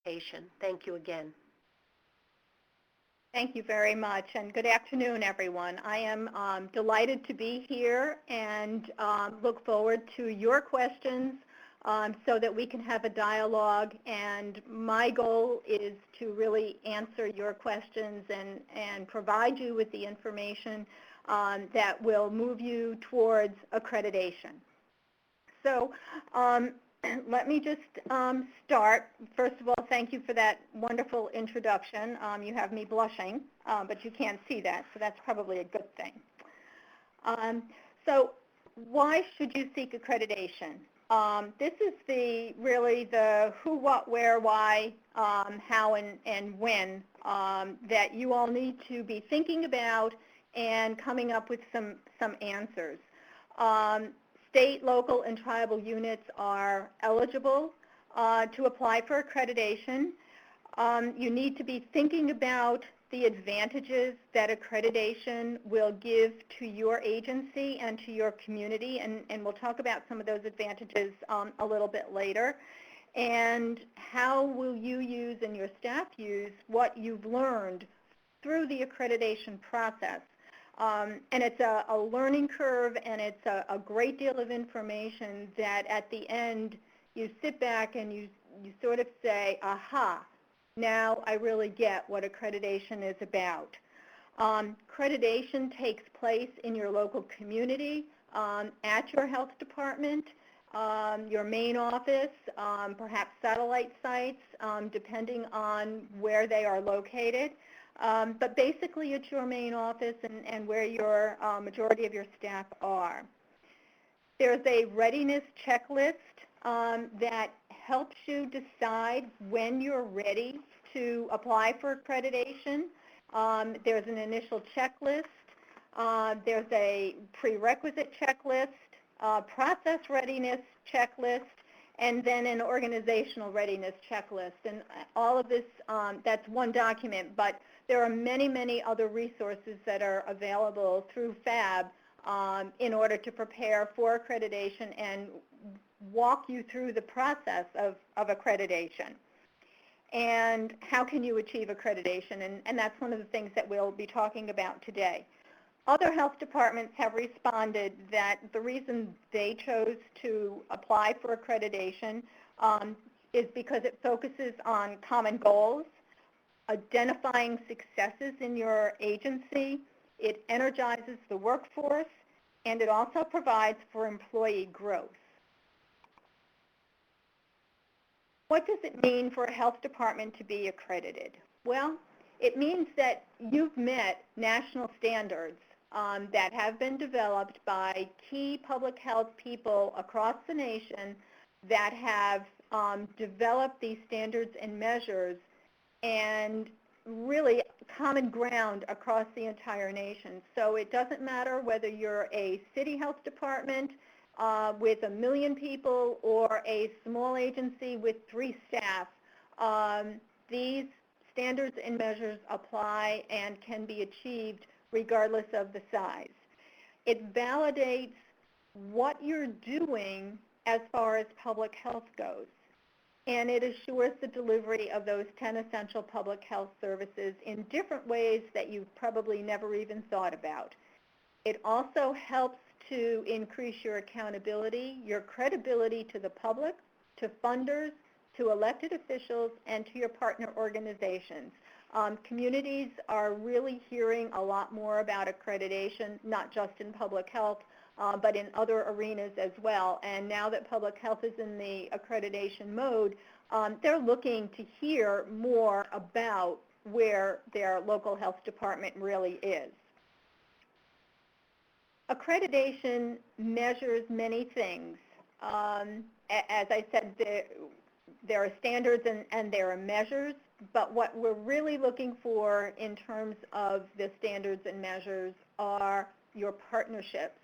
Accreditation. Thank you again. Thank you very much, and good afternoon, everyone. I am delighted to be here and look forward to your questions so that we can have a dialogue. And my goal is to really answer your questions and provide you with the information that will move you towards accreditation. So let me just start. First of all, thank you for that wonderful introduction. You have me blushing, but you can't see that, so that's probably a good thing. So why should you seek accreditation? This is really the who, what, where, why, how, and when that you all need to be thinking about and coming up with some answers. State, local, and tribal units are eligible to apply for accreditation. You need to be thinking about the advantages that accreditation will give to your agency and to your community, and we'll talk about some of those advantages a little bit later. And how will you use and your staff use what you've learned through the accreditation process. And it's a learning curve, and it's a great deal of information that at the end you sit back and you sort of say, aha, now I really get what accreditation is about. Accreditation takes place in your local community, at your health department, your main office, perhaps satellite sites, depending on where they are located. But basically it's your main office and where your majority of your staff are. There's a readiness checklist that helps you decide when you're ready to apply for accreditation. There's an initial checklist. There's a prerequisite checklist, process readiness checklist, and then an organizational readiness checklist. And all of this, that's one document, but there are many, many other resources that are available through FAB in order to prepare for accreditation and walk you through the process of accreditation. And how can you achieve accreditation? And that's one of the things that we'll be talking about today. Other health departments have responded that the reason they chose to apply for accreditation is because it focuses on common goals, identifying successes in your agency, it energizes the workforce, and it also provides for employee growth. What does it mean for a health department to be accredited? Well, it means that you've met national standards that have been developed by key public health people across the nation that have developed these standards and measures and really common ground across the entire nation. So it doesn't matter whether you're a city health department with 1 million people or a small agency with 3 staff. These standards and measures apply and can be achieved regardless of the size. It validates what you're doing as far as public health goes, and it assures the delivery of those 10 essential public health services in different ways that you've probably never even thought about. It also helps to increase your accountability, your credibility to the public, to funders, to elected officials, and to your partner organizations. Communities are really hearing a lot more about accreditation, not just in public health, but in other arenas as well. And now that public health is in the accreditation mode, they're looking to hear more about where their local health department really is. Accreditation measures many things. As I said, there are standards and there are measures, but what we're really looking for in terms of the standards and measures are your partnerships.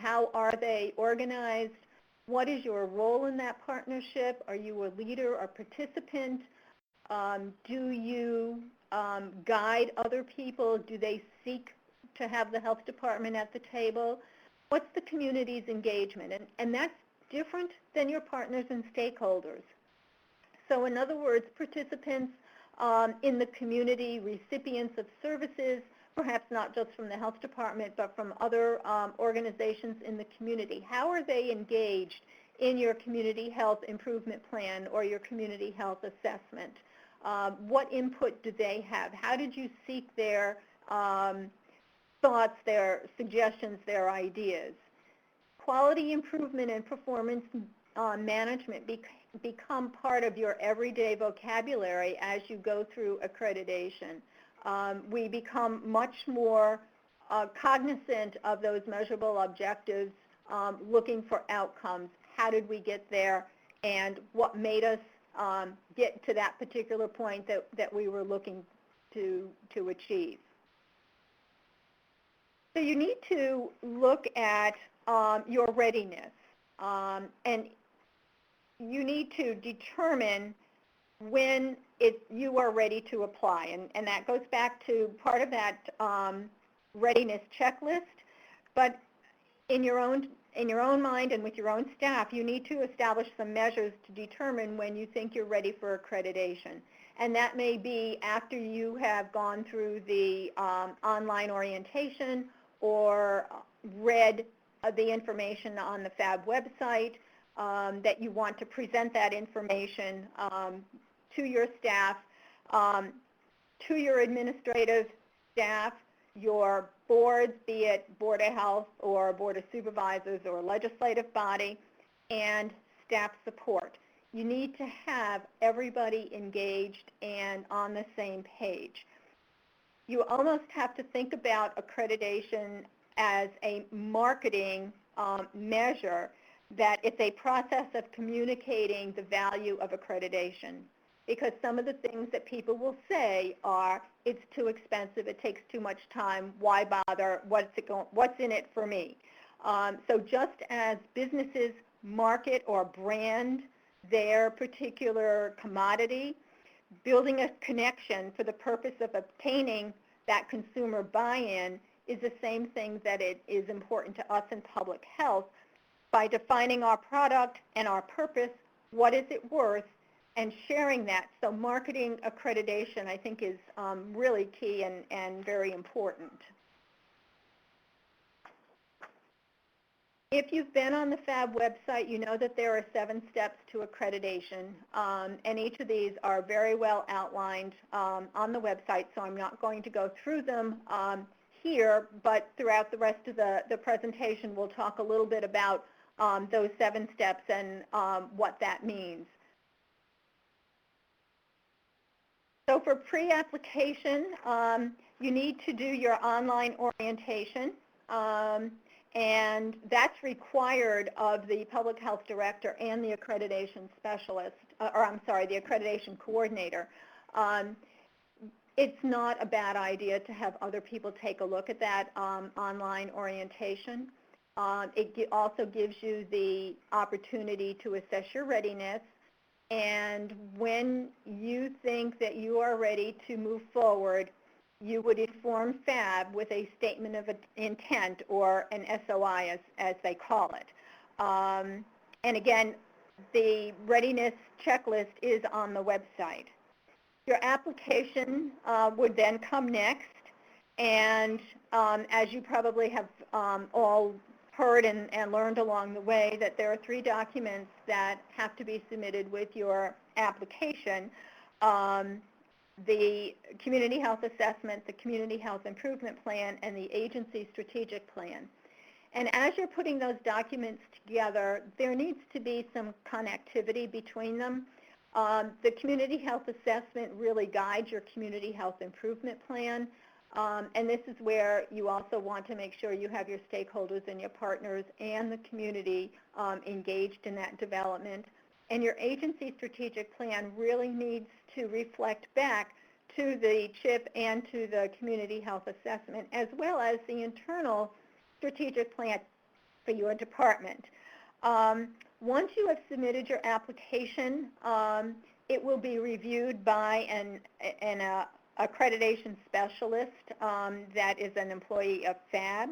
How are they organized? What is your role in that partnership? Are you a leader or participant? Do you guide other people? Do they seek to have the health department at the table? What's the community's engagement? And that's different than your partners and stakeholders. So in other words, participants in the community, recipients of services, perhaps not just from the health department, but from other organizations in the community. How are they engaged in your community health improvement plan or your community health assessment? What input do they have? How did you seek their thoughts, their suggestions, their ideas? Quality improvement and performance management become part of your everyday vocabulary as you go through accreditation. We become much more cognizant of those measurable objectives, looking for outcomes. How did we get there, and what made us get to that particular point that we were looking to achieve. So you need to look at your readiness, and you need to determine when you are ready to apply, and that goes back to part of that readiness checklist. But in your own mind and with your own staff, you need to establish some measures to determine when you think you're ready for accreditation. And that may be after you have gone through the online orientation or read the information on the FAB website, that you want to present that information to your staff, to your administrative staff, your boards, be it Board of Health or Board of Supervisors or legislative body, and staff support. You need to have everybody engaged and on the same page. You almost have to think about accreditation as a marketing measure, that it's a process of communicating the value of accreditation. Because some of the things that people will say are, it's too expensive, it takes too much time, why bother, what's in it for me? So just as businesses market or brand their particular commodity, building a connection for the purpose of obtaining that consumer buy-in is the same thing that it is important to us in public health. By defining our product and our purpose, what is it worth, and sharing that. So marketing accreditation, I think, is really key and very important. If you've been on the FAB website, you know that there are 7 steps to accreditation, and each of these are very well outlined on the website, so I'm not going to go through them here, but throughout the rest of the presentation, we'll talk a little bit about those 7 steps and what that means. So for pre-application, you need to do your online orientation, and that's required of the public health director and the accreditation specialist, the accreditation coordinator. It's not a bad idea to have other people take a look at that online orientation. It also gives you the opportunity to assess your readiness, and when you think that you are ready to move forward, you would inform FAB with a statement of intent, or an SOI as they call it. And again, the readiness checklist is on the website. Your application would then come next, and as you probably have all heard and learned along the way, that there are 3 documents that have to be submitted with your application. The Community Health Assessment, the Community Health Improvement Plan, and the Agency Strategic Plan. And as you're putting those documents together, there needs to be some connectivity between them. The Community Health Assessment really guides your Community Health Improvement Plan, and this is where you also want to make sure you have your stakeholders and your partners and the community engaged in that development. And your agency strategic plan really needs to reflect back to the CHIP and to the community health assessment, as well as the internal strategic plan for your department. Once you have submitted your application, it will be reviewed by an accreditation specialist that is an employee of FAB.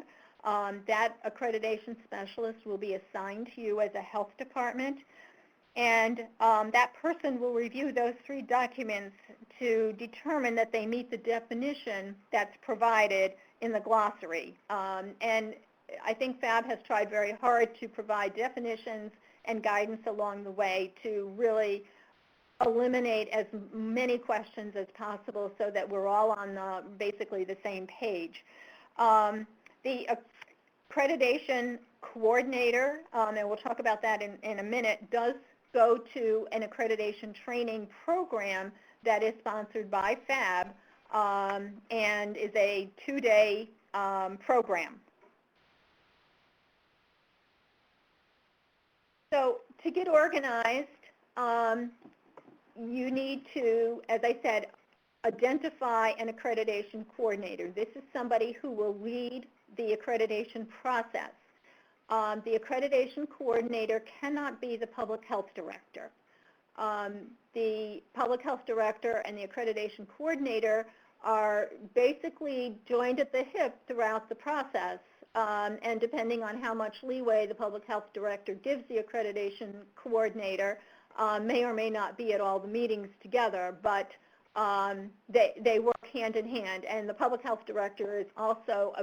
That accreditation specialist will be assigned to you as a health department, And that person will review those 3 documents to determine that they meet the definition that's provided in the glossary. And I think FAB has tried very hard to provide definitions and guidance along the way to really eliminate as many questions as possible so that we're all on basically the same page. The accreditation coordinator, and we'll talk about that in a minute, does go to an accreditation training program that is sponsored by FAB and is a 2-day program. So to get organized, you need to, as I said, identify an accreditation coordinator. This is somebody who will lead the accreditation process. The accreditation coordinator cannot be the public health director. The public health director and the accreditation coordinator are basically joined at the hip throughout the process, and depending on how much leeway the public health director gives the accreditation coordinator, may or may not be at all the meetings together, but they work hand in hand, and the public health director is also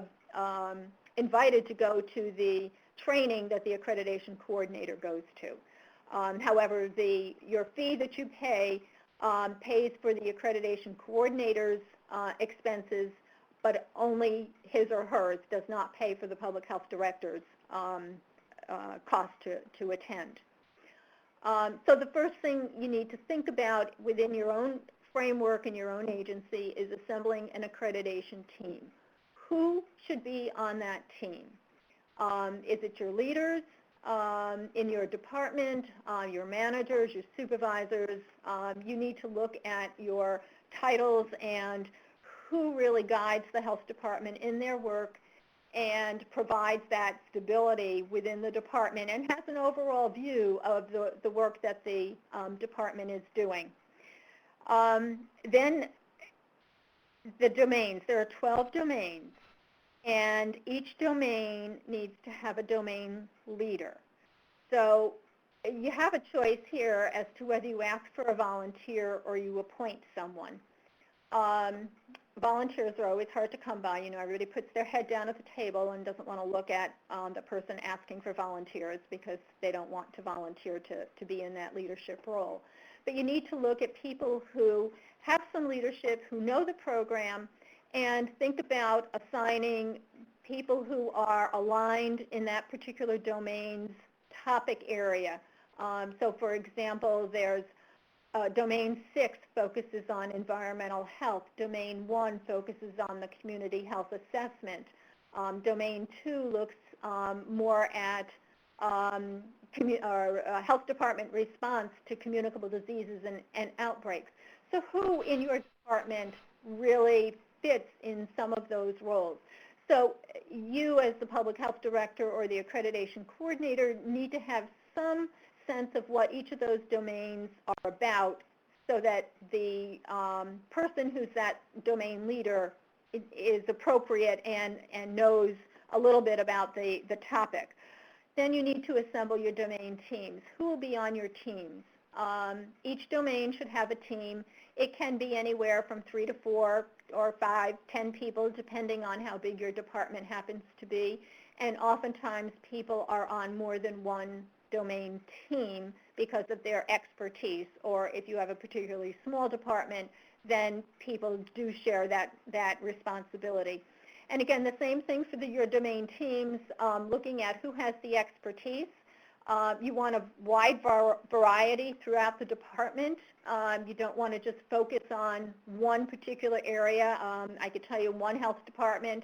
invited to go to the training that the accreditation coordinator goes to. However, your fee that you pay pays for the accreditation coordinator's expenses, but only his or hers, does not pay for the public health director's cost to attend. So the first thing you need to think about within your own framework and your own agency is assembling an accreditation team. Who should be on that team? Is it your leaders in your department, your managers, your supervisors? You need to look at your titles and who really guides the health department in their work and provides that stability within the department and has an overall view of the work that the department is doing. Then the domains. There are 12 domains, and each domain needs to have a domain leader. So you have a choice here as to whether you ask for a volunteer or you appoint someone. Volunteers are always hard to come by. You know, everybody puts their head down at the table and doesn't want to look at the person asking for volunteers because they don't want to volunteer to be in that leadership role. But you need to look at people who have some leadership, who know the program, and think about assigning people who are aligned in that particular domain's topic area. So for example, there's Domain 6 focuses on environmental health. Domain 1 focuses on the community health assessment. Domain 2 looks more at health department response to communicable diseases and outbreaks. So who in your department really fits in some of those roles? So you as the public health director or the accreditation coordinator need to have some sense of what each of those domains are about so that the person who's that domain leader is appropriate and knows a little bit about the topic. Then you need to assemble your domain teams. Who will be on your teams? Each domain should have a team. It can be anywhere from 3 to 4 or 5, 10 people, depending on how big your department happens to be. And oftentimes people are on more than one domain team because of their expertise, or if you have a particularly small department, then people do share that responsibility. And again, the same thing for your domain teams, looking at who has the expertise. You want a wide variety throughout the department. You don't want to just focus on one particular area. I could tell you one health department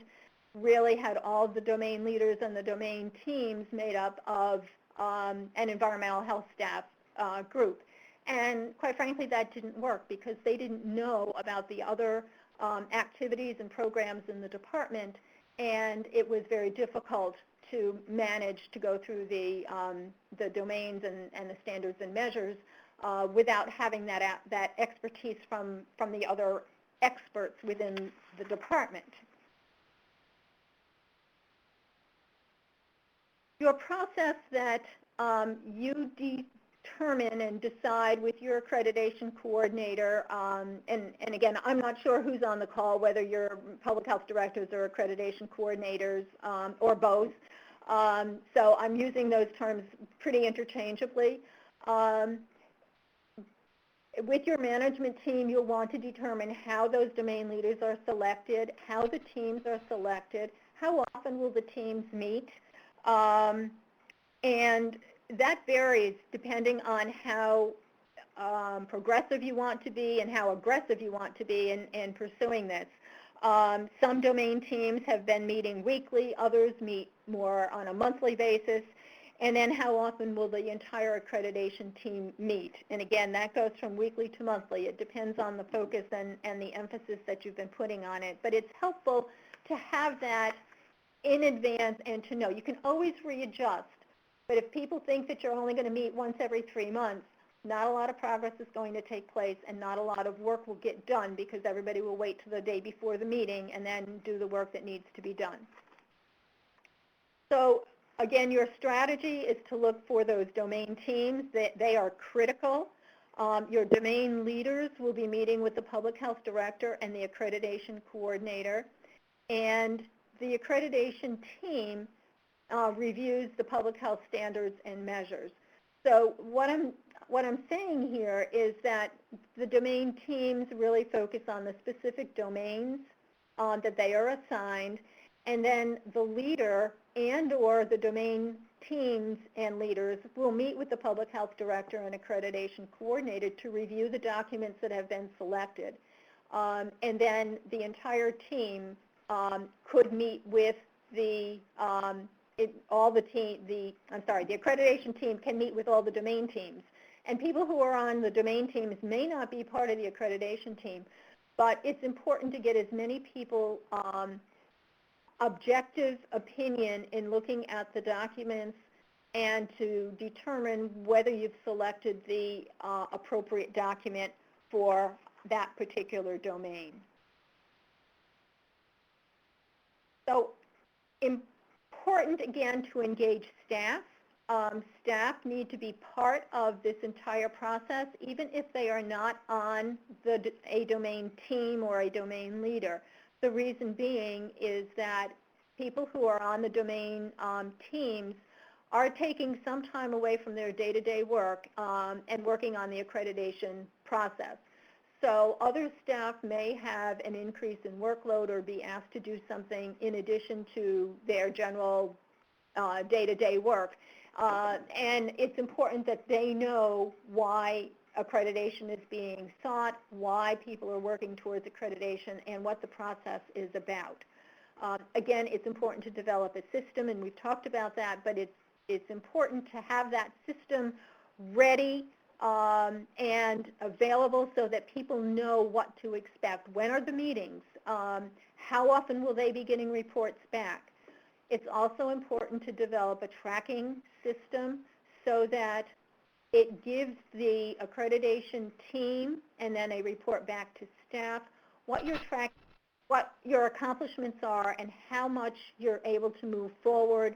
really had all the domain leaders and the domain teams made up of an environmental health staff group. And quite frankly, that didn't work because they didn't know about the other activities and programs in the department, and it was very difficult to manage to go through the domains and the standards and measures without having that expertise from the other experts within the department. Your process that you determine and decide with your accreditation coordinator, and again, I'm not sure who's on the call, whether you're public health directors or accreditation coordinators, or both. So I'm using those terms pretty interchangeably. With your management team, you'll want to determine how those domain leaders are selected, how the teams are selected, how often will the teams meet, and that varies depending on how progressive you want to be and how aggressive you want to be in pursuing this. Some domain teams have been meeting weekly, others meet more on a monthly basis. And then how often will the entire accreditation team meet? And again, that goes from weekly to monthly. It depends on the focus and the emphasis that you've been putting on it. But it's helpful to have that in advance and to know. You can always readjust. But if people think that you're only going to meet once every 3 months, not a lot of progress is going to take place and not a lot of work will get done because everybody will wait till the day before the meeting and then do the work that needs to be done. So again, your strategy is to look for those domain teams. They are critical. Your domain leaders will be meeting with the public health director and the accreditation coordinator. And the accreditation team reviews the public health standards and measures. So what I'm saying here is that the domain teams really focus on the specific domains that they are assigned, and then the leader and or the domain teams and leaders will meet with the public health director and accreditation coordinator to review the documents that have been selected. And then the entire team could meet with the the accreditation team can meet with all the domain teams. And people who are on the domain teams may not be part of the accreditation team, but it's important to get as many people objective opinion in looking at the documents and to determine whether you've selected the appropriate document for that particular domain. So important again to engage staff. Staff need to be part of this entire process, even if they are not on a domain team or a domain leader. The reason being is that people who are on the domain teams are taking some time away from their day-to-day work and working on the accreditation process. So other staff may have an increase in workload or be asked to do something in addition to their general day-to-day work. And it's important that they know why accreditation is being sought, why people are working towards accreditation, and what the process is about. Again, it's important to develop a system, and we've talked about that, but it's important to have that system ready and available so that people know what to expect. When are the meetings? How often will they be getting reports back? It's also important to develop a tracking system so that it gives the accreditation team and then a report back to staff what your accomplishments are and how much you're able to move forward,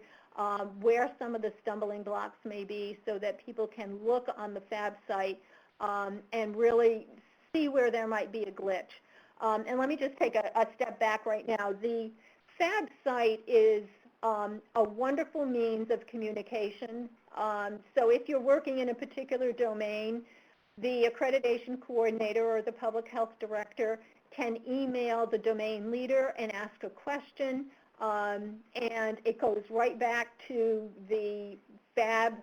where some of the stumbling blocks may be so that people can look on the FAB site and really see where there might be a glitch. And let me just take a step back right now. The FAB site is a wonderful means of communication. So if you're working in a particular domain, the accreditation coordinator or the public health director can email the domain leader and ask a question, and it goes right back to the FAB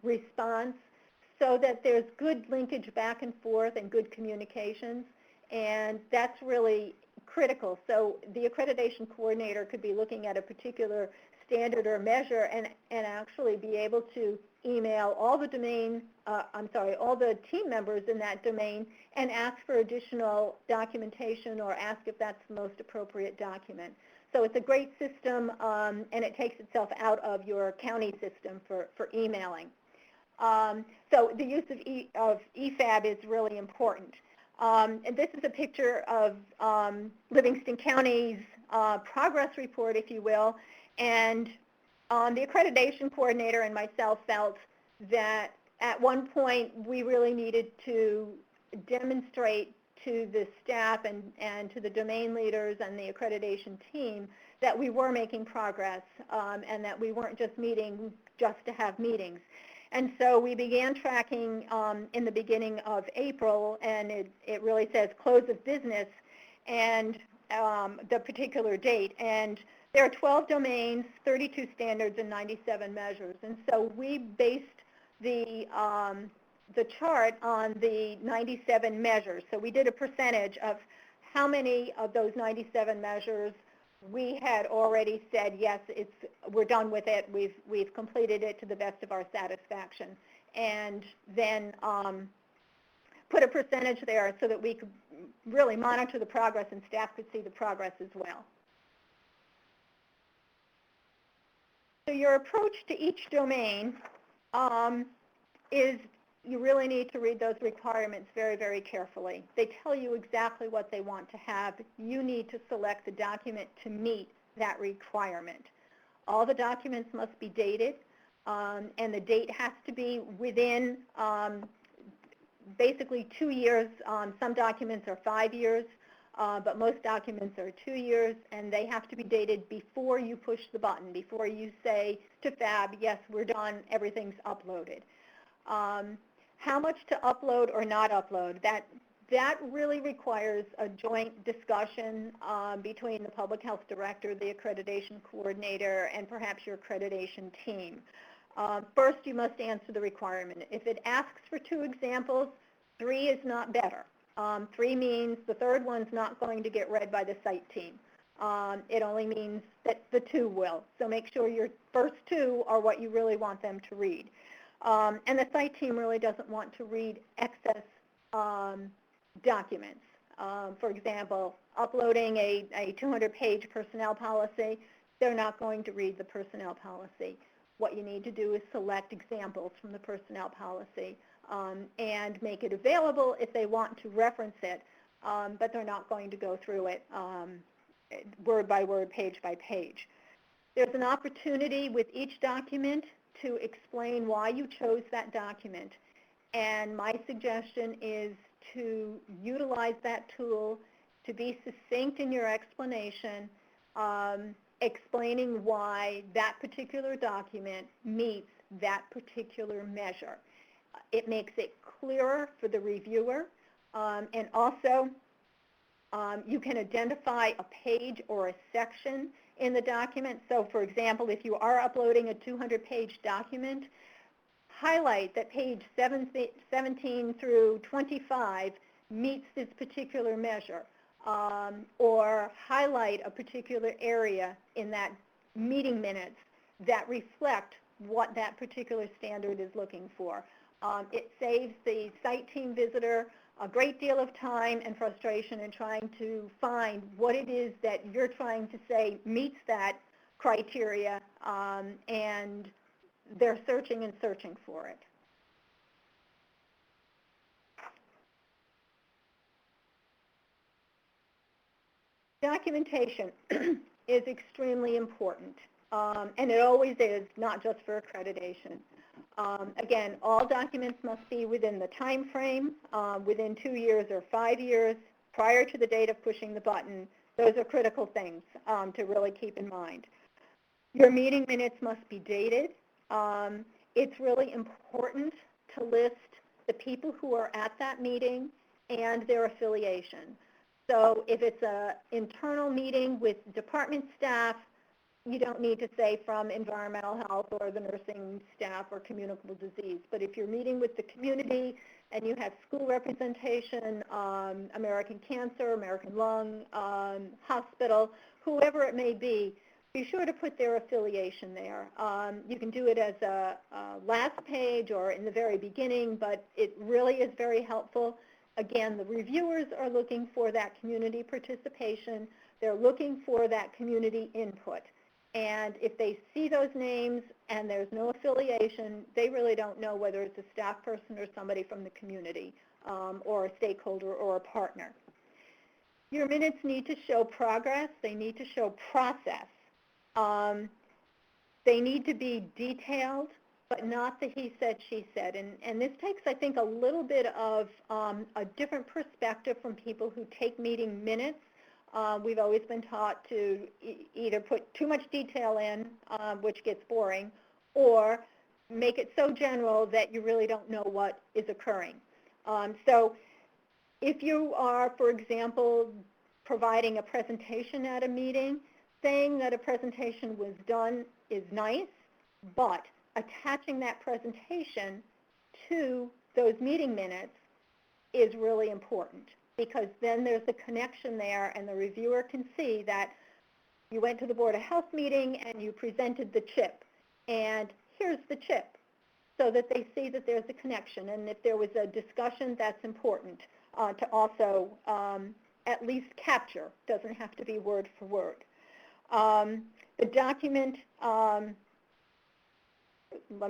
response so that there's good linkage back and forth and good communications, and that's really critical. So the accreditation coordinator could be looking at a particular standard or measure and actually be able to email all the all the team members in that domain and ask for additional documentation or ask if that's the most appropriate document. So it's a great system, and it takes itself out of your county system for emailing. So the use of EFAB is really important. And this is a picture of Livingston County's progress report, if you will, and the accreditation coordinator and myself felt that at one point, we really needed to demonstrate to the staff and to the domain leaders and the accreditation team that we were making progress and that we weren't just meeting just to have meetings. And so we began tracking in the beginning of April, and it really says close of business and the particular date. And there are 12 domains, 32 standards, and 97 measures. And so we based the chart on the 97 measures. So we did a percentage of how many of those 97 measures we had already said, yes, we're done with it, we've completed it to the best of our satisfaction, and then put a percentage there so that we could really monitor the progress and staff could see the progress as well. So your approach to each domain is you really need to read those requirements very, very carefully. They tell you exactly what they want to have. You need to select the document to meet that requirement. All the documents must be dated, and the date has to be within basically 2 years. Some documents are 5 years, but most documents are 2 years, and they have to be dated before you push the button, before you say to FAB, yes, we're done, everything's uploaded. How much to upload or not upload, that really requires a joint discussion between the public health director, the accreditation coordinator, and perhaps your accreditation team. First, you must answer the requirement. If it asks for 2 examples, 3 is not better. 3 means the third one's not going to get read by the site team. It only means that the 2 will. So make sure your first 2 are what you really want them to read. And the site team really doesn't want to read excess documents. For example, uploading a 200-page personnel policy, they're not going to read the personnel policy. What you need to do is select examples from the personnel policy and make it available if they want to reference it, but they're not going to go through it word by word, page by page. There's an opportunity with each document to explain why you chose that document. And my suggestion is to utilize that tool to be succinct in your explanation, explaining why that particular document meets that particular measure. It makes it clearer for the reviewer, and also you can identify a page or a section in the document. So for example, if you are uploading a 200-page document, highlight that page 17 through 25 meets this particular measure, or highlight a particular area in that meeting minutes that reflect what that particular standard is looking for. It saves the site team visitor a great deal of time and frustration in trying to find what it is that you're trying to say meets that criteria, and they're searching and searching for it. Documentation is extremely important, and it always is, not just for accreditation. Again, all documents must be within the time frame, within 2 years or 5 years, prior to the date of pushing the button. Those are critical things to really keep in mind. Your meeting minutes must be dated. It's really important to list the people who are at that meeting and their affiliation. So if it's an internal meeting with department staff, you don't need to say from environmental health or the nursing staff or communicable disease. But if you're meeting with the community and you have school representation, American Cancer, American Lung, hospital, whoever it may be sure to put their affiliation there. You can do it as a last page or in the very beginning, but it really is very helpful. Again, the reviewers are looking for that community participation. They're looking for that community input. And if they see those names and there's no affiliation, they really don't know whether it's a staff person or somebody from the community, or a stakeholder or a partner. Your minutes need to show progress. They need to show process. They need to be detailed. but not the he said, she said. And this takes, I think, a little bit of a different perspective from people who take meeting minutes. We've always been taught to either put too much detail in, which gets boring, or make it so general that you really don't know what is occurring. So if you are, for example, providing a presentation at a meeting, saying that a presentation was done is nice, but attaching that presentation to those meeting minutes is really important, because then there's a connection there and the reviewer can see that you went to the Board of Health meeting and you presented the chip, and here's the chip, so that they see that there's a connection. And if there was a discussion, that's important to also at least capture. Doesn't have to be word for word. The document, let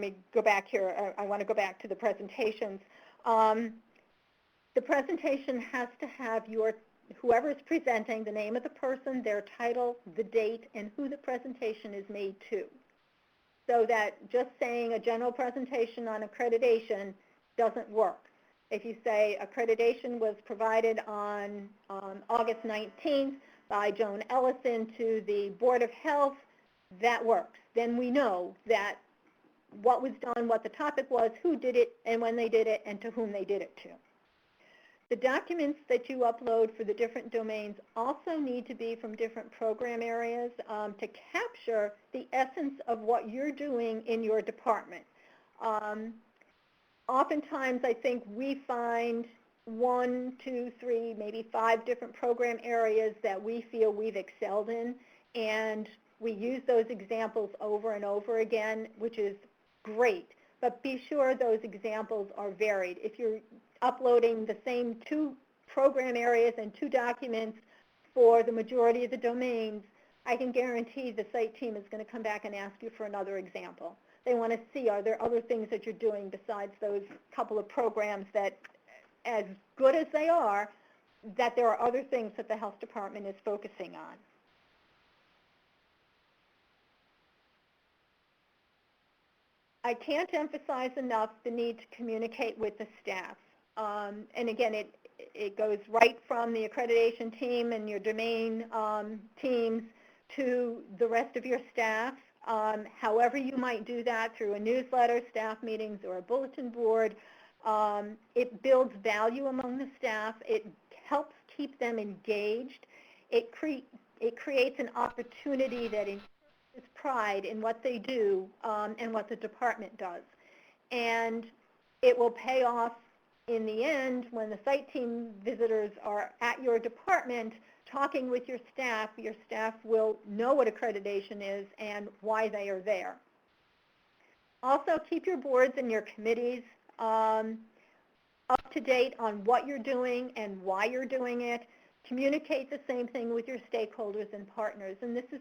me go back here. I want to go back to the presentations. The presentation has to have whoever's presenting, the name of the person, their title, the date, and who the presentation is made to. So that just saying a general presentation on accreditation doesn't work. If you say accreditation was provided on August 19th by Joan Ellison to the Board of Health, that works. Then we know that what was done, what the topic was, who did it, and when they did it, and to whom they did it to. The documents that you upload for the different domains also need to be from different program areas to capture the essence of what you're doing in your department. Oftentimes, I think we find 1, 2, 3, maybe 5 different program areas that we feel we've excelled in, and we use those examples over and over again, which is great. But be sure those examples are varied. If you're uploading the same 2 program areas and 2 documents for the majority of the domains, I can guarantee the site team is going to come back and ask you for another example. They want to see, are there other things that you're doing besides those couple of programs that, as good as they are, that there are other things that the health department is focusing on. I can't emphasize enough the need to communicate with the staff. And again, it goes right from the accreditation team and your domain teams to the rest of your staff. However you might do that, through a newsletter, staff meetings, or a bulletin board, it builds value among the staff. It helps keep them engaged. It creates an opportunity that increases pride in what they do and what the department does. And it will pay off in the end when the site team visitors are at your department talking with your staff will know what accreditation is and why they are there. Also, keep your boards and your committees up to date on what you're doing and why you're doing it. Communicate the same thing with your stakeholders and partners. And this is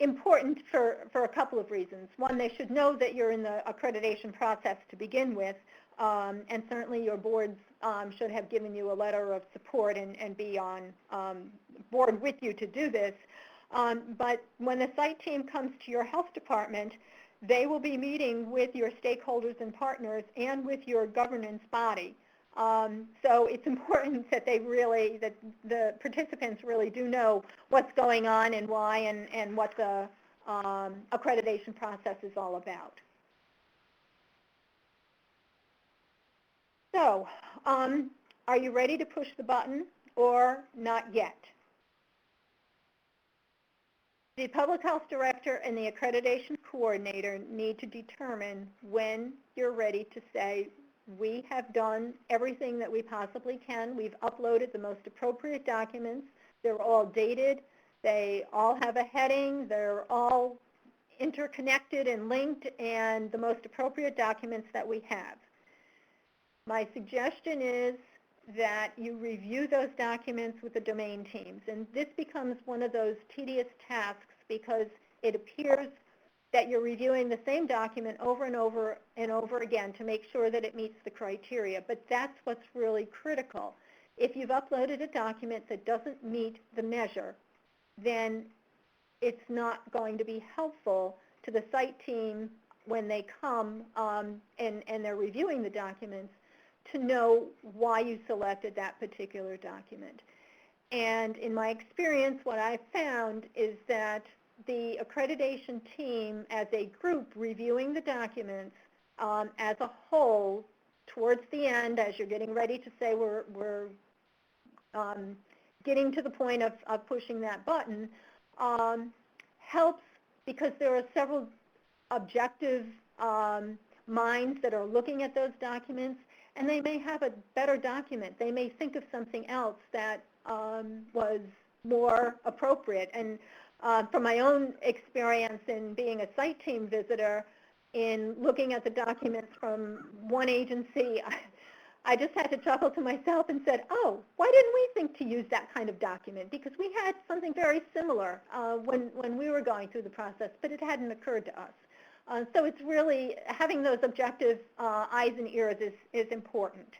important for a couple of reasons. One, they should know that you're in the accreditation process to begin with, and certainly your boards should have given you a letter of support and be on board with you to do this. But when the site team comes to your health department, they will be meeting with your stakeholders and partners and with your governance body. So it's important that that the participants really do know what's going on and why and what the accreditation process is all about. So, are you ready to push the button or not yet? The public health director and the accreditation coordinator need to determine when you're ready to say, we have done everything that we possibly can. We've uploaded the most appropriate documents. They're all dated. They all have a heading. They're all interconnected and linked, and the most appropriate documents that we have. My suggestion is that you review those documents with the domain teams. And this becomes one of those tedious tasks because it appears that you're reviewing the same document over and over and over again to make sure that it meets the criteria. But that's what's really critical. If you've uploaded a document that doesn't meet the measure, then it's not going to be helpful to the site team when they come and they're reviewing the documents to know why you selected that particular document. And in my experience, what I've found is that the accreditation team as a group reviewing the documents as a whole, towards the end, as you're getting ready to say we're getting to the point of pushing that button, helps because there are several objective minds that are looking at those documents, and they may have a better document. They may think of something else that was more appropriate. And from my own experience in being a site team visitor, in looking at the documents from one agency, I just had to chuckle to myself and said, oh, why didn't we think to use that kind of document? Because we had something very similar when we were going through the process, but it hadn't occurred to us. So it's really, having those objective eyes and ears is important.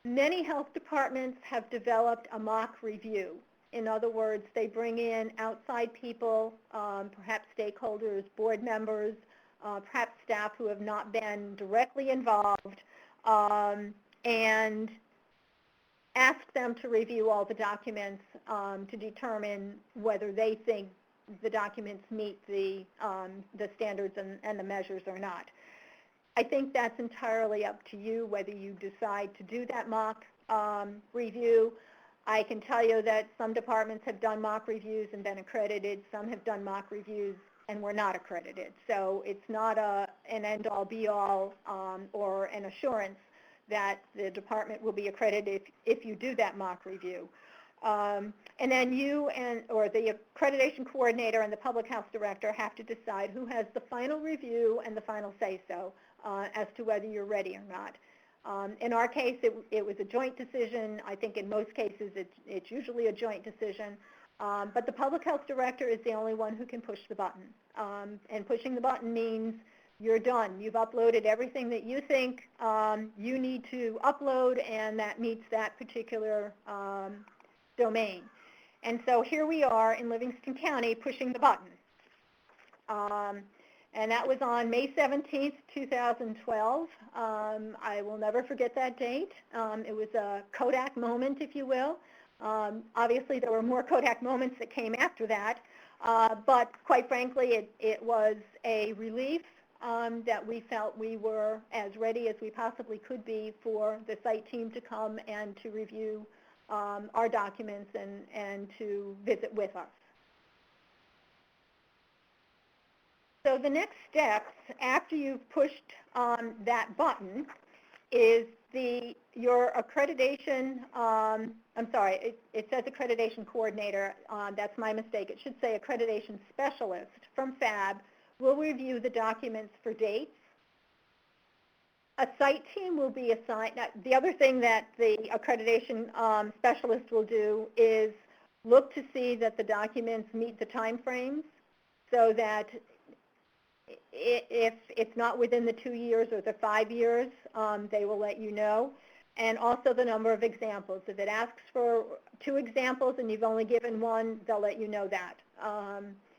Many health departments have developed a mock review. In other words, they bring in outside people, perhaps stakeholders, board members, perhaps staff who have not been directly involved, and ask them to review all the documents to determine whether they think the documents meet the standards and the measures or not. I think that's entirely up to you whether you decide to do that mock review. I can tell you that some departments have done mock reviews and been accredited. Some have done mock reviews and were not accredited. So it's not an end-all, be-all, or an assurance that the department will be accredited if you do that mock review. And then you or the accreditation coordinator and the public health director have to decide who has the final review and the final say-so as to whether you're ready or not. In our case, it was a joint decision. I think in most cases it's usually a joint decision. But the public health director is the only one who can push the button. And pushing the button means you're done. You've uploaded everything that you think you need to upload, and that meets that particular domain. And so here we are in Livingston County pushing the button. And that was on May 17th, 2012. I will never forget that date. It was a Kodak moment, if you will. Obviously, there were more Kodak moments that came after that. But quite frankly, it was a relief that we felt we were as ready as we possibly could be for the site team to come and to review our documents and to visit with us. So the next steps after you've pushed that button is your accreditation, I'm sorry, it says accreditation coordinator, that's my mistake. It should say accreditation specialist from FAB will review the documents for dates. A site team will be assigned. The other thing that the accreditation specialist will do is look to see that the documents meet the time frames, so that if it's not within the 2 years or the 5 years, they will let you know. And also the number of examples. If it asks for 2 examples and you've only given 1, they'll let you know that.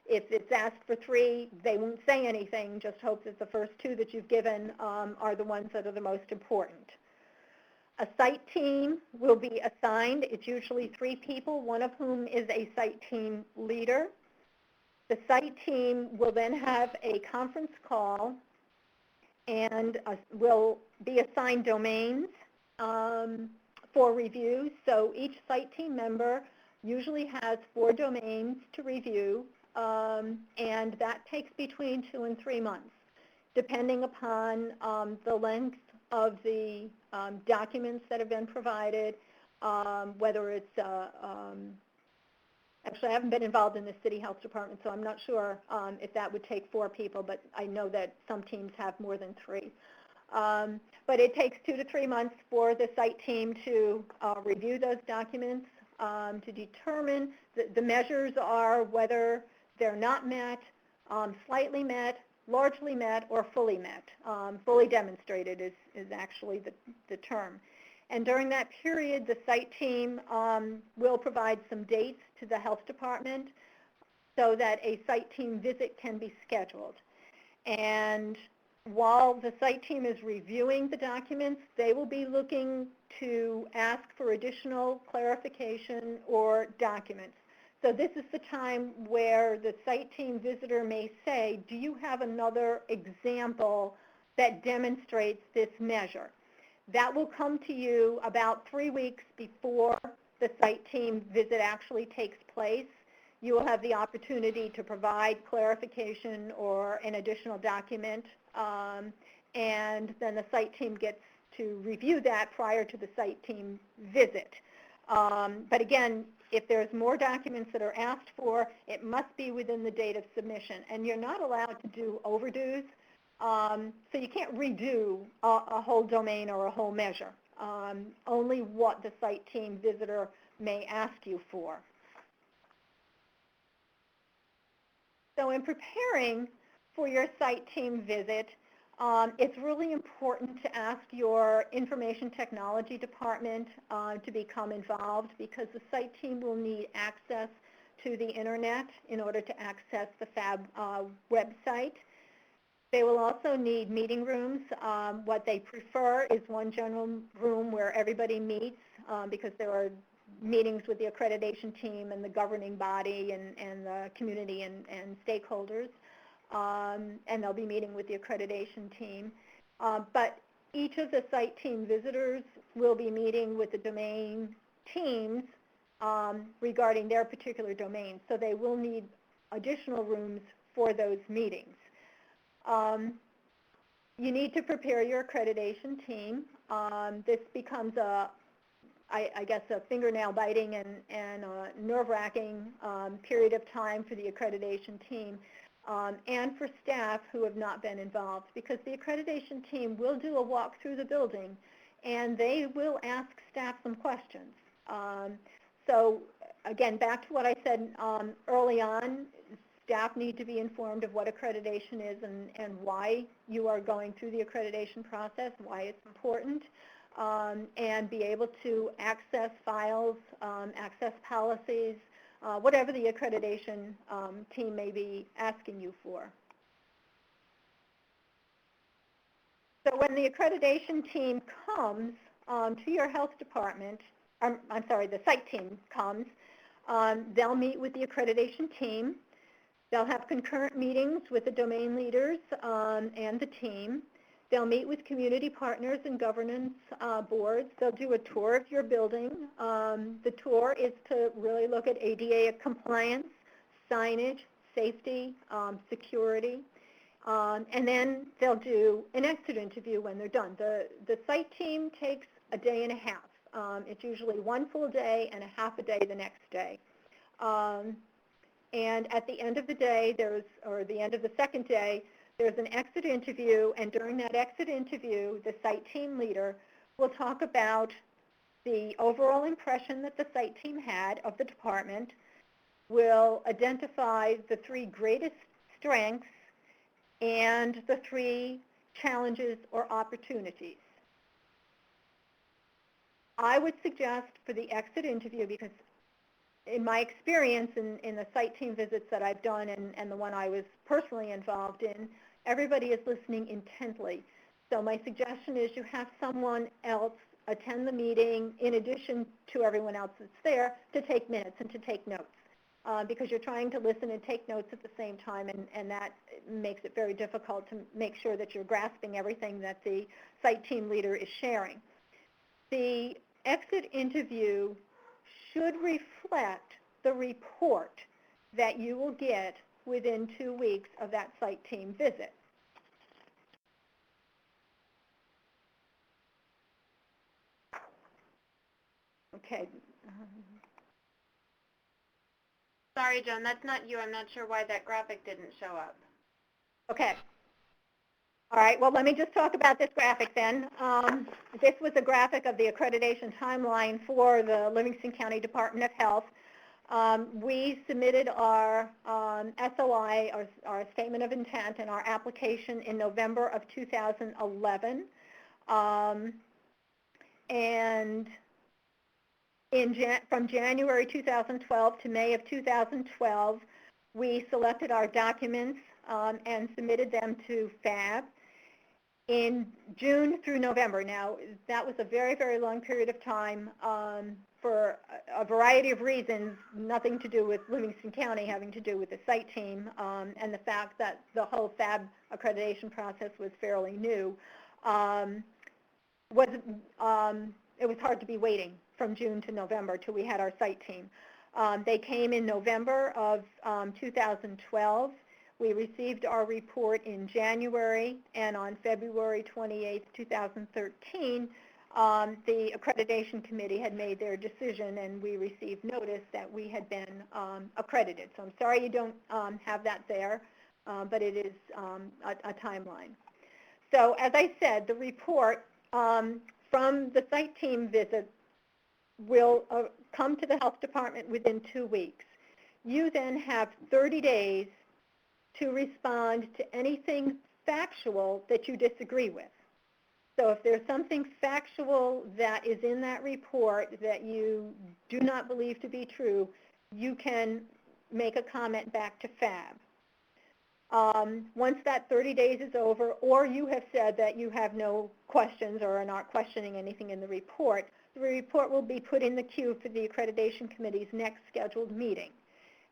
If it's asked for 3, they won't say anything, just hope that the first 2 that you've given are the ones that are the most important. A site team will be assigned. It's usually 3 people, one of whom is a site team leader. The site team will then have a conference call and will be assigned domains for review. So each site team member usually has 4 domains to review, and that takes between 2 and 3 months, depending upon the length of the documents that have been provided, whether it's actually, I haven't been involved in the city health department, so I'm not sure if that would take 4 people, but I know that some teams have more than 3. But it takes 2 to 3 months for the site team to review those documents, to determine the measures are whether they're not met, slightly met, largely met, or fully met. Fully demonstrated is actually the term. And during that period, the site team will provide some dates to the health department. so that a site team visit can be scheduled. And while the site team is reviewing the documents, they will be looking to ask for additional clarification or documents. So this is the time where the site team visitor may say, do you have another example that demonstrates this measure? That will come to you about 3 weeks before the site team visit actually takes place. You will have the opportunity to provide clarification or an additional document, and then the site team gets to review that prior to the site team visit. But again, if there's more documents that are asked for, it must be within the date of submission, and you're not allowed to do overdues, so you can't redo a whole domain or a whole measure, only what the site team visitor may ask you for. So in preparing for your site team visit, it's really important to ask your information technology department to become involved, because the site team will need access to the internet in order to access the FAB website. They will also need meeting rooms. What they prefer is one general room where everybody meets, because there are meetings with the accreditation team and the governing body and the community and stakeholders. And they'll be meeting with the accreditation team. But each of the site team visitors will be meeting with the domain teams regarding their particular domain. So they will need additional rooms for those meetings. You need to prepare your accreditation team. This becomes I guess a fingernail biting and a nerve-wracking period of time for the accreditation team. And for staff who have not been involved, because the accreditation team will do a walk through the building and they will ask staff some questions. So again, back to what I said early on, staff need to be informed of what accreditation is and why you are going through the accreditation process, why it's important, and be able to access files, access policies, whatever the accreditation team may be asking you for. So when the accreditation team comes to your health department, I'm sorry, the site team comes, they'll meet with the accreditation team. They'll have concurrent meetings with the domain leaders and the team. They'll meet with community partners and governance boards. They'll do a tour of your building. The tour is to really look at ADA compliance, signage, safety, security, and then they'll do an exit interview when they're done. The site team takes a day and a half. It's usually one full day and a half a day the next day. And at the end of the day, or the end of the second day, there's an exit interview, and during that exit interview, the site team leader will talk about the overall impression that the site team had of the department, will identify the 3 greatest strengths and the 3 challenges or opportunities. I would suggest for the exit interview, because in my experience in the site team visits that I've done and the one I was personally involved in, everybody is listening intently. So my suggestion is you have someone else attend the meeting in addition to everyone else that's there to take minutes and to take notes, because you're trying to listen and take notes at the same time, and that makes it very difficult to make sure that you're grasping everything that the site team leader is sharing. The exit interview should reflect the report that you will get within 2 weeks of that site team visit. Okay. Sorry, Joan, that's not you. I'm not sure why that graphic didn't show up. Okay. All right, well, let me just talk about this graphic then. This was a graphic of the accreditation timeline for the Livingston County Department of Health. We submitted our SOI, our Statement of Intent, and our application in November of 2011. And from January 2012 to May of 2012, we selected our documents and submitted them to FAB in June through November. Now, that was a very, very long period of time for a variety of reasons, nothing to do with Livingston County, having to do with the site team and the fact that the whole FAB accreditation process was fairly new. It was hard to be waiting from June to November till we had our site team. They came in November of 2012. We received our report in January, and on February 28, 2013, the accreditation committee had made their decision, and we received notice that we had been accredited. So I'm sorry you don't have that there, but it is a timeline. So as I said, the report from the site team visit will come to the health department within 2 weeks. You then have 30 days to respond to anything factual that you disagree with. So if there's something factual that is in that report that you do not believe to be true, you can make a comment back to FAB. Once that 30 days is over, or you have said that you have no questions or are not questioning anything in the report will be put in the queue for the accreditation committee's next scheduled meeting.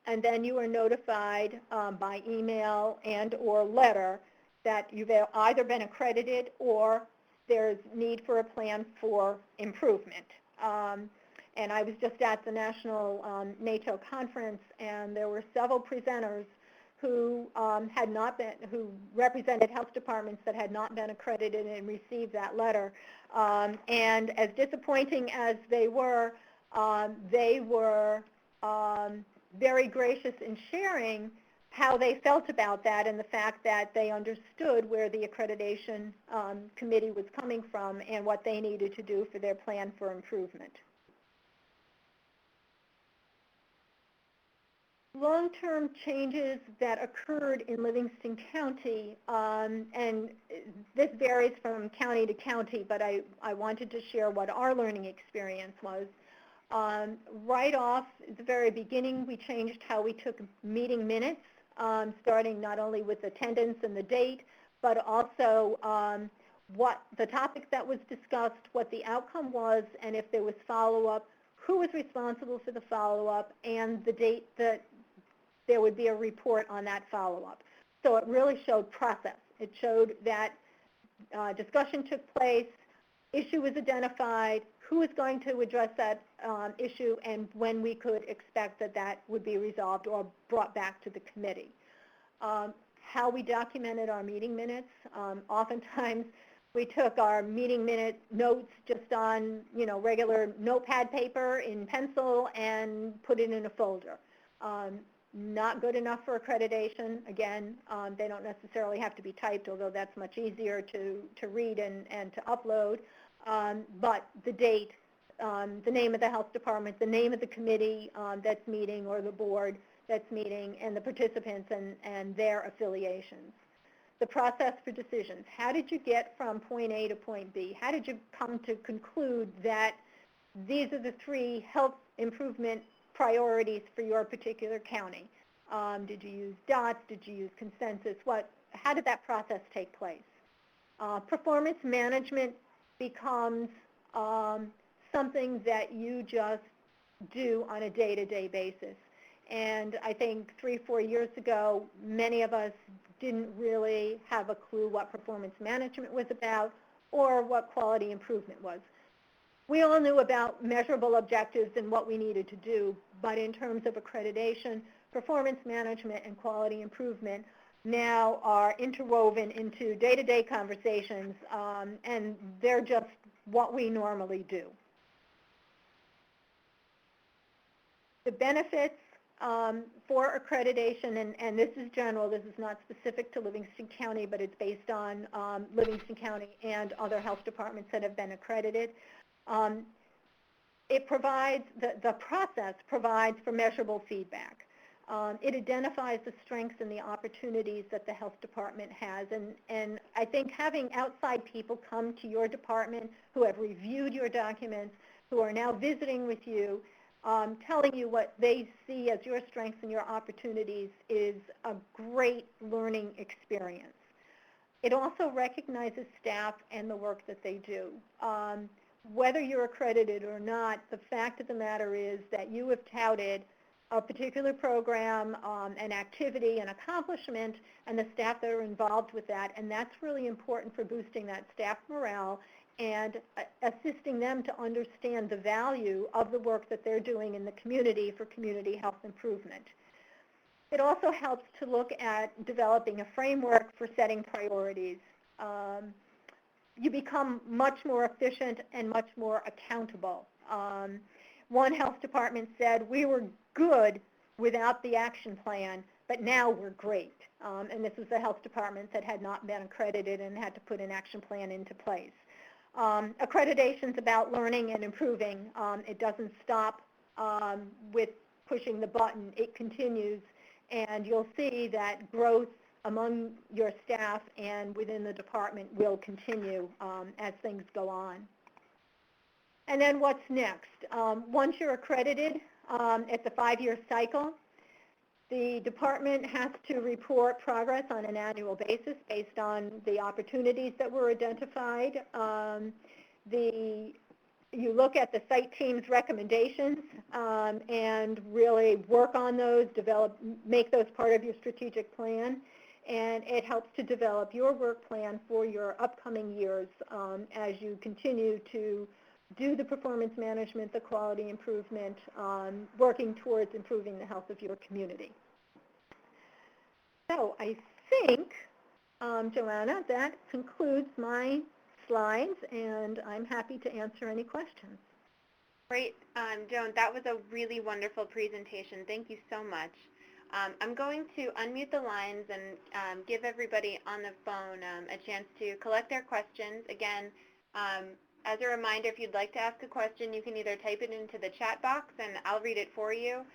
And then you are notified by email and or letter that you've either been accredited or there's need for a plan for improvement. And I was just at the National NATO conference, and there were several presenters who who represented health departments that had not been accredited and received that letter. And as disappointing as they were very gracious in sharing how they felt about that and the fact that they understood where the accreditation committee was coming from and what they needed to do for their plan for improvement. Long-term changes that occurred in Livingston County, and this varies from county to county, but I wanted to share what our learning experience was. Right off at the very beginning, we changed how we took meeting minutes, starting not only with attendance and the date, but also what the topic that was discussed, what the outcome was, and if there was follow-up, who was responsible for the follow-up, and the date that there would be a report on that follow-up. So it really showed process. It showed that discussion took place, issue was identified, who was going to address that issue, and when we could expect that that would be resolved or brought back to the committee. How we documented our meeting minutes, oftentimes we took our meeting minute notes just on, regular notepad paper in pencil and put it in a folder. Not good enough for accreditation. Again, they don't necessarily have to be typed, although that's much easier to read and to upload. But the date, the name of the health department, the name of the committee that's meeting or the board that's meeting, and the participants and their affiliations. The process for decisions. How did you get from point A to point B? How did you come to conclude that these are the 3 health improvement priorities for your particular county? Did you use dots? Did you use consensus? How did that process take place? Performance management becomes something that you just do on a day-to-day basis. And I think 3-4 years ago, many of us didn't really have a clue what performance management was about or what quality improvement was. We all knew about measurable objectives and what we needed to do, but in terms of accreditation, performance management and quality improvement now are interwoven into day-to-day conversations, and they're just what we normally do. The benefits for accreditation, and this is general, this is not specific to Livingston County, but it's based on Livingston County and other health departments that have been accredited. It provides, the process provides for measurable feedback. It identifies the strengths and the opportunities that the health department has, and I think having outside people come to your department who have reviewed your documents, who are now visiting with you, telling you what they see as your strengths and your opportunities is a great learning experience. It also recognizes staff and the work that they do. Whether you're accredited or not, the fact of the matter is that you have touted a particular program, an activity, an accomplishment, and the staff that are involved with that, and that's really important for boosting that staff morale and assisting them to understand the value of the work that they're doing in the community for community health improvement. It also helps to look at developing a framework for setting priorities. You become much more efficient and much more accountable. One health department said, we were good without the action plan, but now we're great. And this was a health department that had not been accredited and had to put an action plan into place. Accreditation's about learning and improving. It doesn't stop with pushing the button. It continues, and you'll see that growth among your staff and within the department will continue as things go on. And then what's next? Once you're accredited, it's a 5-year cycle. The department has to report progress on an annual basis based on the opportunities that were identified. You look at the site team's recommendations and really work on those, make those part of your strategic plan, and it helps to develop your work plan for your upcoming years as you continue to do the performance management, the quality improvement, working towards improving the health of your community. So I think, Joanna, that concludes my slides, and I'm happy to answer any questions. Great. Joan, that was a really wonderful presentation. Thank you so much. I'm going to unmute the lines and give everybody on the phone a chance to collect their questions. Again, as a reminder, if you'd like to ask a question, you can either type it into the chat box and I'll read it for you,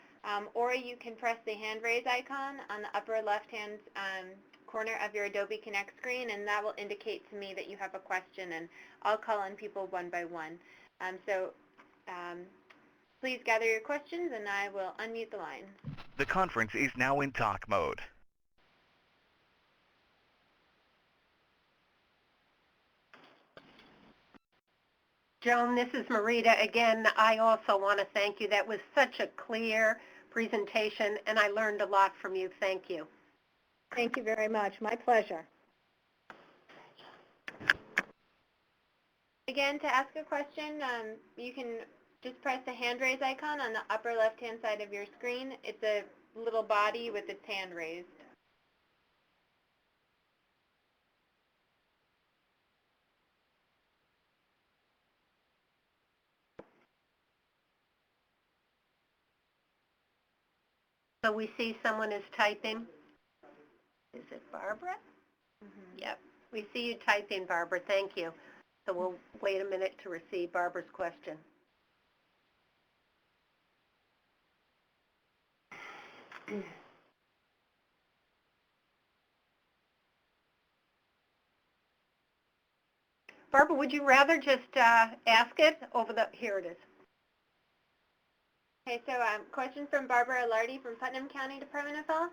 or you can press the hand raise icon on the upper left-hand corner of your Adobe Connect screen, and that will indicate to me that you have a question, and I'll call on people one by one. Please gather your questions, and I will unmute the line. The conference is now in talk mode. Joan, this is Marita again. I also want to thank you. That was such a clear presentation, and I learned a lot from you. Thank you. Thank you very much. My pleasure. Again, to ask a question, you can just press the hand raise icon on the upper left-hand side of your screen. It's a little body with its hand raised. So we see someone is typing. Is it Barbara? Mm-hmm. Yep. We see you typing, Barbara. Thank you. So we'll wait a minute to receive Barbara's question. Barbara, would you rather just ask it over the, here it is. Okay, so question from Barbara Alardi from Putnam County Department of Health.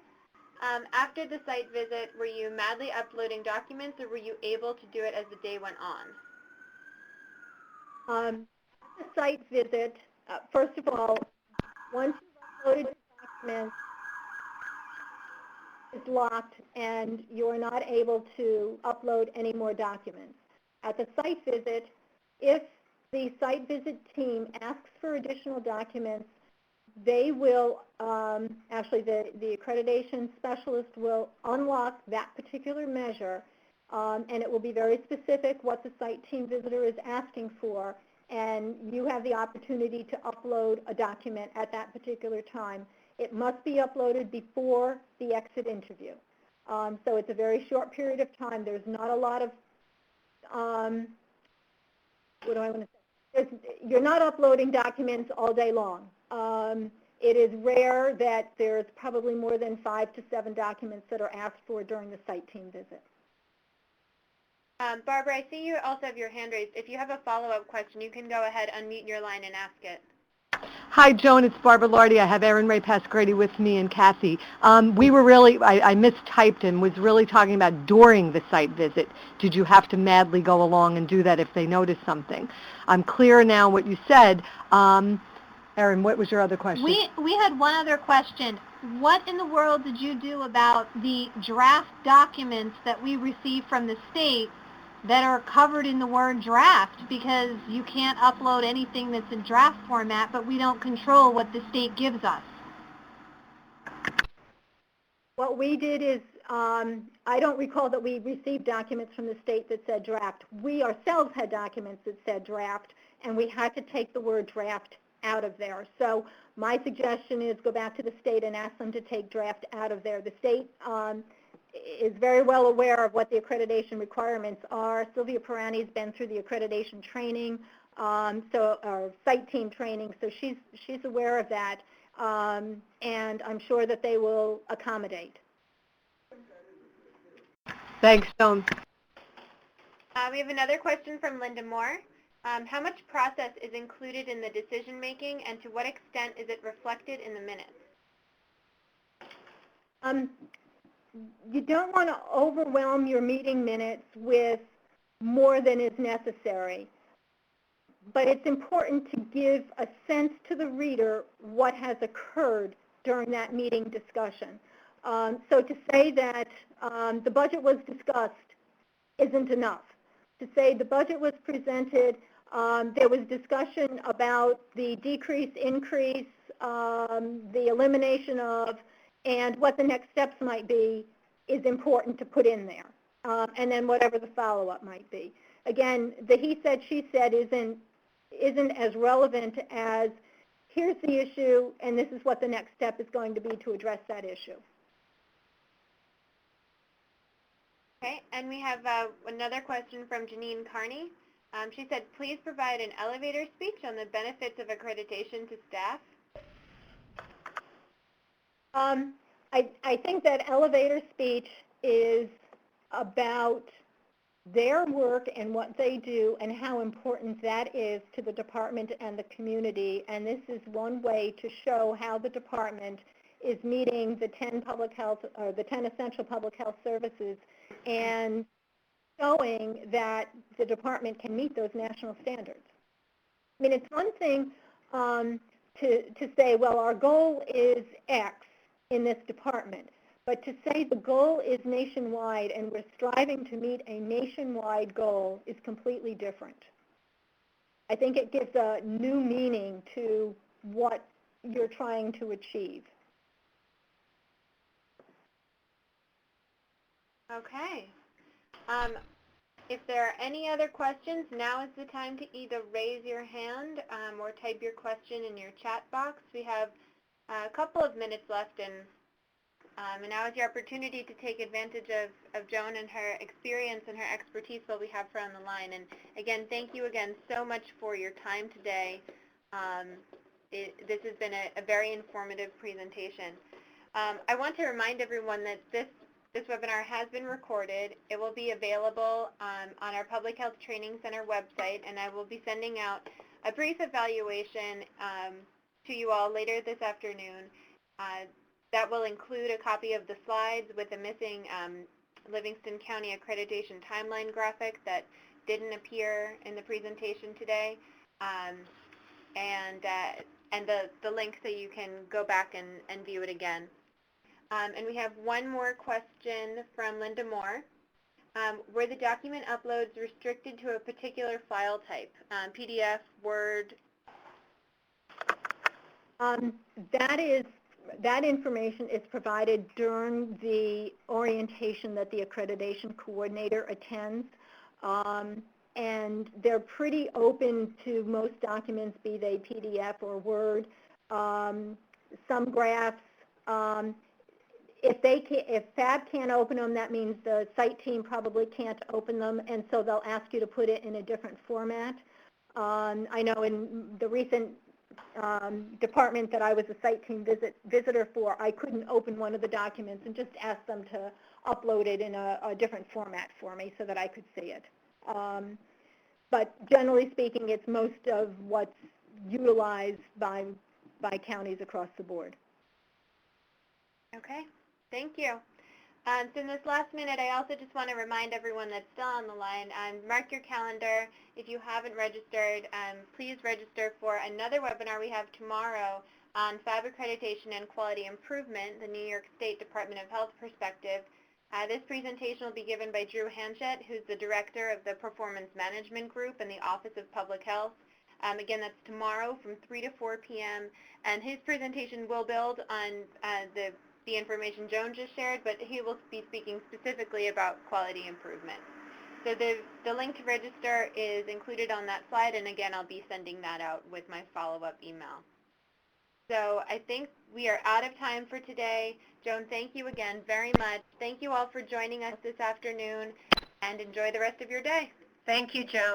After the site visit, were you madly uploading documents, or were you able to do it as the day went on? The site visit, first of all, once you've uploaded the documents, it's locked and you're not able to upload any more documents. At the site visit, if the site visit team asks for additional documents, they will, actually the accreditation specialist will unlock that particular measure, and it will be very specific what the site team visitor is asking for, and you have the opportunity to upload a document at that particular time. It must be uploaded before the exit interview. So it's a very short period of time. There's not a lot of, what do I want to say? You're not uploading documents all day long. It is rare that there's probably more than 5 to 7 documents that are asked for during the site team visit. Barbara, I see you also have your hand raised. If you have a follow-up question, you can go ahead, unmute your line, and ask it. Hi, Joan. It's Barbara Lardy. I have Erin Ray Pasquardi with me and Kathy. We were I mistyped and was really talking about during the site visit. Did you have to madly go along and do that if they noticed something? I'm clear now what you said. Erin, what was your other question? We had one other question. What in the world did you do about the draft documents that we received from the state that are covered in the word draft? Because you can't upload anything that's in draft format, but we don't control what the state gives us. What we did is, I don't recall that we received documents from the state that said draft. We ourselves had documents that said draft, and we had to take the word draft out of there. So my suggestion is go back to the state and ask them to take draft out of there. The state is very well aware of what the accreditation requirements are. Sylvia Pirani's been through the accreditation training, or site team training, so she's aware of that, and I'm sure that they will accommodate. Thanks, Joan. We have another question from Linda Moore. How much process is included in the decision making, and to what extent is it reflected in the minutes? You don't want to overwhelm your meeting minutes with more than is necessary, but it's important to give a sense to the reader what has occurred during that meeting discussion. So to say that the budget was discussed isn't enough. To say the budget was presented, there was discussion about the decrease, increase, the elimination of, and what the next steps might be is important to put in there. And then whatever the follow-up might be. Again, the he said, she said isn't as relevant as here's the issue and this is what the next step is going to be to address that issue. Okay, and we have another question from Janine Carney. She said, please provide an elevator speech on the benefits of accreditation to staff. I think that elevator speech is about their work and what they do and how important that is to the department and the community. And this is one way to show how the department is meeting the 10 public health or the 10 essential public health services and showing that the department can meet those national standards. I mean, it's one thing to say, well, our goal is X in this department, but to say the goal is nationwide and we're striving to meet a nationwide goal is completely different. I think it gives a new meaning to what you're trying to achieve. Okay. If there are any other questions, now is the time to either raise your hand or type your question in your chat box. We have a couple of minutes left, and now is your opportunity to take advantage of Joan and her experience and her expertise while we have her on the line. And again, thank you again so much for your time today. This has been a very informative presentation. I want to remind everyone that this webinar has been recorded. It will be available on our Public Health Training Center website, and I will be sending out a brief evaluation to you all later this afternoon. That will include a copy of the slides with a missing Livingston County accreditation timeline graphic that didn't appear in the presentation today, and the link so you can go back and view it again. And we have one more question from Linda Moore. Were the document uploads restricted to a particular file type, PDF, Word? That information is provided during the orientation that the accreditation coordinator attends, and they're pretty open to most documents, be they PDF or Word. Some graphs, if FAB can't open them, that means the site team probably can't open them, and so they'll ask you to put it in a different format. I know in the recent department that I was a site team visitor for, I couldn't open one of the documents and just asked them to upload it in a different format for me so that I could see it. But generally speaking, it's most of what's utilized by counties across the board. Okay, thank you. So in this last minute, I also just want to remind everyone that's still on the line, mark your calendar. If you haven't registered, please register for another webinar we have tomorrow on FAB accreditation and quality improvement, the New York State Department of Health perspective. This presentation will be given by Drew Hanchett, who's the director of the Performance Management Group in the Office of Public Health. Again, that's tomorrow from 3 to 4 p.m., and his presentation will build on the information Joan just shared, but he will be speaking specifically about quality improvement. So the link to register is included on that slide, and again, I'll be sending that out with my follow-up email. So I think we are out of time for today. Joan, thank you again very much. Thank you all for joining us this afternoon, and enjoy the rest of your day. Thank you, Joan.